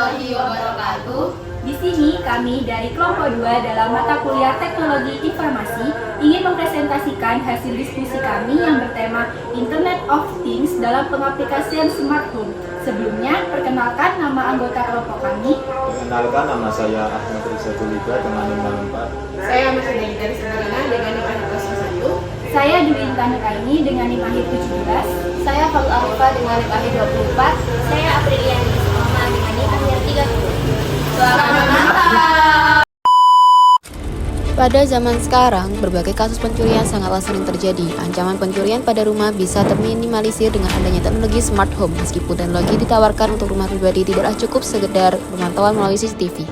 warahmatullahi wabarakatuh. Di sini kami dari kelompok 2 dalam mata kuliah Teknologi Informasi ingin mempresentasikan hasil diskusi kami yang bertema Internet of Things dalam pengaplikasian smart home. Sebelumnya, perkenalkan nama anggota kelompok kami. Perkenalkan, nama saya Ahmad Rizal Julika dengan NIM 4. Saya Mas dari Semarang dengan NIM 1. Saya Dwi Intan Kaini dengan NIM 17. Saya Fatul Arifah dengan NIM 24. Saya Aprilia Nisma dengan NIM 30. Selamat Natal. Pada zaman sekarang, berbagai kasus pencurian sangatlah sering terjadi. Ancaman pencurian pada rumah bisa terminimalisir dengan adanya teknologi smart home, meskipun teknologi ditawarkan untuk rumah pribadi tidaklah cukup sekedar pemantauan melalui CCTV.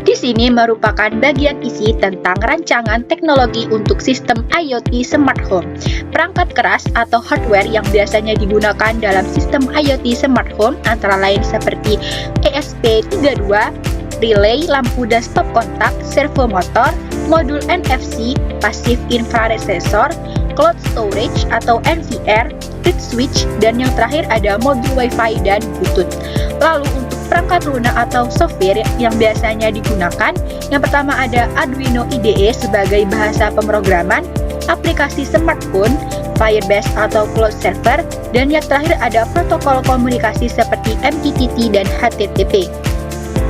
Di sini merupakan bagian isi tentang rancangan teknologi untuk sistem IoT smart home. Perangkat keras atau hardware yang biasanya digunakan dalam sistem IoT smart home antara lain seperti ESP32, relay, lampu dan stop kontak, servo motor, modul NFC, passive infrared sensor, cloud storage atau NVR, reed switch, dan yang terakhir ada modul Wi-Fi dan Bluetooth. Lalu untuk perangkat lunak atau software yang biasanya digunakan, yang pertama ada Arduino IDE sebagai bahasa pemrograman, aplikasi smartphone, Firebase atau cloud server, dan yang terakhir ada protokol komunikasi seperti MQTT dan HTTP.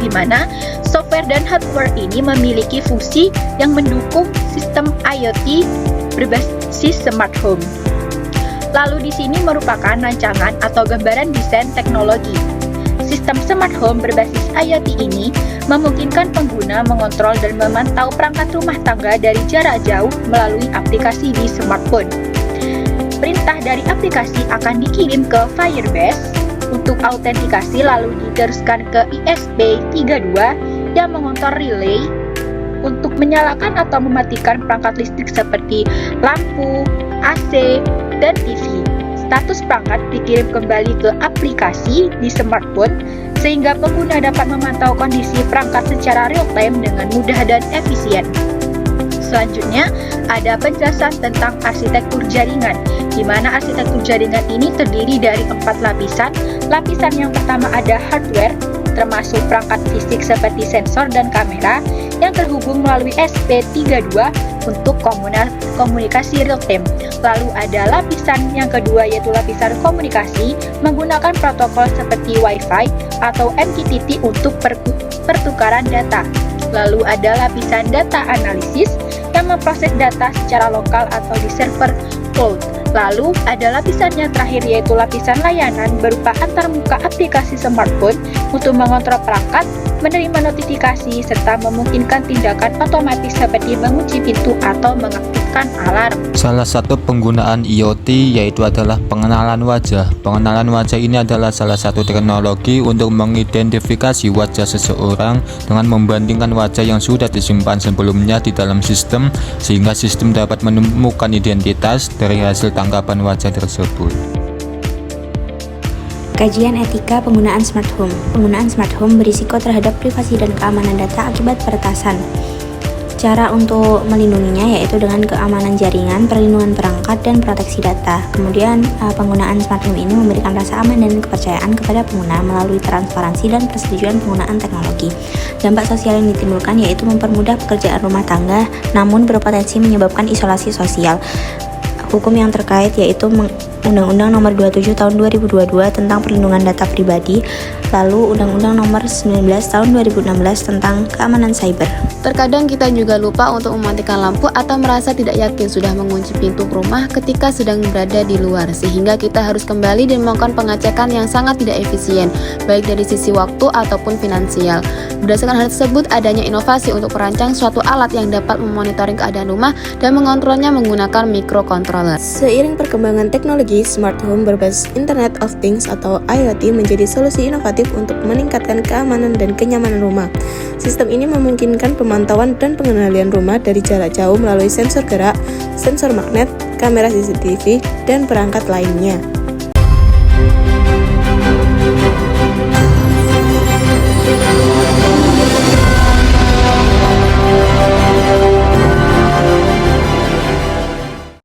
Di mana software dan hardware ini memiliki fungsi yang mendukung sistem IoT berbasis smart home. Lalu di sini merupakan rancangan atau gambaran desain teknologi. Sistem smart home berbasis IoT ini memungkinkan pengguna mengontrol dan memantau perangkat rumah tangga dari jarak jauh melalui aplikasi di smartphone. Perintah dari aplikasi akan dikirim ke Firebase untuk autentikasi lalu diteruskan ke ESP32 yang mengontrol relay untuk menyalakan atau mematikan perangkat listrik seperti lampu, AC, dan TV. Status perangkat dikirim kembali ke aplikasi di smartphone sehingga pengguna dapat memantau kondisi perangkat secara real time dengan mudah dan efisien. Selanjutnya, ada penjelasan tentang arsitektur jaringan, di mana arsitektur jaringan ini terdiri dari 4 lapisan. Lapisan yang pertama ada hardware, termasuk perangkat fisik seperti sensor dan kamera, yang terhubung melalui SP32 untuk komunikasi real time. Lalu ada lapisan yang kedua yaitu lapisan komunikasi menggunakan protokol seperti Wi-Fi atau MQTT untuk pertukaran data. Lalu ada lapisan data analisis yang memproses data secara lokal atau di server cloud. Lalu ada lapisan yang terakhir yaitu lapisan layanan berupa antarmuka aplikasi smartphone untuk mengontrol perangkat, menerima notifikasi, serta memungkinkan tindakan otomatis seperti mengunci pintu atau mengaktifkan alarm. Salah satu penggunaan IoT yaitu adalah pengenalan wajah. Pengenalan wajah ini adalah salah satu teknologi untuk mengidentifikasi wajah seseorang dengan membandingkan wajah yang sudah disimpan sebelumnya di dalam sistem, sehingga sistem dapat menemukan identitas dari hasil tangkapan wajah tersebut. Kajian etika penggunaan smart home. Penggunaan smart home berisiko terhadap privasi dan keamanan data akibat peretasan. Cara untuk melindunginya yaitu dengan keamanan jaringan, perlindungan perangkat, dan proteksi data. Kemudian penggunaan smart home ini memberikan rasa aman dan kepercayaan kepada pengguna melalui transparansi dan persetujuan penggunaan teknologi. Dampak sosial yang ditimbulkan yaitu mempermudah pekerjaan rumah tangga, namun berpotensi menyebabkan isolasi sosial. Hukum yang terkait yaitu Undang-Undang Nomor 27 Tahun 2022 tentang Perlindungan Data Pribadi, lalu Undang-Undang Nomor 19 Tahun 2016 tentang Keamanan Cyber. Terkadang kita juga lupa untuk mematikan lampu atau merasa tidak yakin sudah mengunci pintu rumah ketika sedang berada di luar, sehingga kita harus kembali dan melakukan pengecekan yang sangat tidak efisien, baik dari sisi waktu ataupun finansial. Berdasarkan hal tersebut, adanya inovasi untuk merancang suatu alat yang dapat memonitoring keadaan rumah dan mengontrolnya menggunakan microcontroller. Seiring perkembangan teknologi, smart home berbasis Internet of Things atau IoT menjadi solusi inovatif untuk meningkatkan keamanan dan kenyamanan rumah. Sistem ini memungkinkan pemantauan dan pengendalian rumah dari jarak jauh melalui sensor gerak, sensor magnet, kamera CCTV, dan perangkat lainnya.